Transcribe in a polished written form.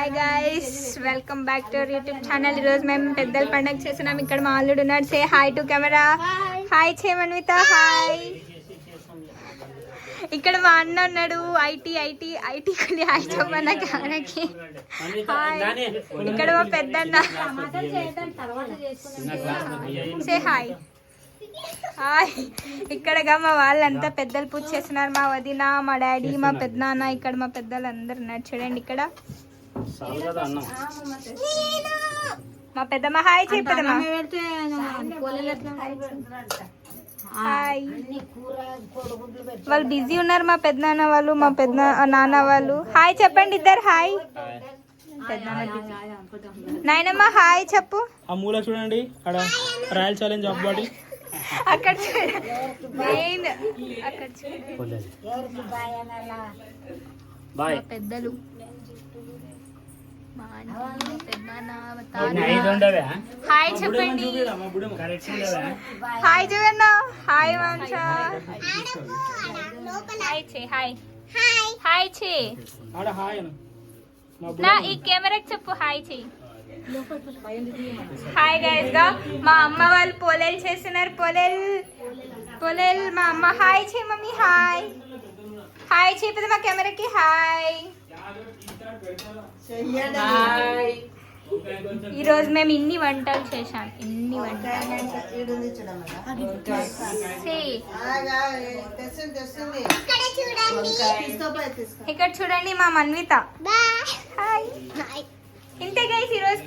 Hi guys, welcome back to our YouTube channel. ఈరోజు మేము పెద్దల పండుగ చేస్తున్నాం. ఇక్కడ మా అల్లుడు ఉన్నాడు. Say hi to camera. Hi చే మన్విత. హాయ్. ఇక్కడ మా అన్న ఉన్నాడు. ఐటీ కొలి హాయ్ చెప్పన్న కెమెరాకి. హాయ్. ఇక్కడ మా పెద్దన్న. Say hi. హాయ్. ఇక్కడగా మా వాళ్ళంతా పెద్దలు పూజ చేస్తున్నారు. మా వదిన, మా డాడీ, మా పెద్దనాన్న, ఇక్కడ మా పెద్దలు అందరు ఉన్నారు. చూడండి ఇక్కడ మా పెద్దమ్మ. హాయ్ చెప్పదమ్మా. హాయ్. వాళ్ళు బిజీ ఉన్నారు. మా పెద్దనాన్న వాళ్ళు, మా నాన్న వాళ్ళు. హాయ్ చెప్పండి ఇద్దరు. హాయ్. నాయనమ్మ హాయ్ చెప్పు. ఆ మూల చూడండి, అక్కడ రాయల్ ఛాలెంజ్ ఆఫ్ బాడీ అక్కడ చూడండి. అక్కడ చూడండి పెద్దలు. హాయ్ చెప్పండి. హాయ్ జగన్న. హాయ్ వంశ. హాయ్ చే. హాయ్. హాయ్ చే. నా ఈ కెమెరాకి చెప్పు హాయ్ చెయ్యి. హాయ్ గైస్ గా మా అమ్మ వాళ్ళు పోలేలు చేస్తున్నారు. పోలేలు మా అమ్మ. హాయ్ చే మమ్మీ. హాయ్. హాయ్ చెప్పదు మా కెమెరాకి. హాయ్. ఈరోజు మేము ఇన్ని వంటలు చేశాం. ఇన్ని వంటలు. ఇక్కడ చూడండి మా మన్విత. హాయ్. ఇంతే గైస్ ఈరోజు.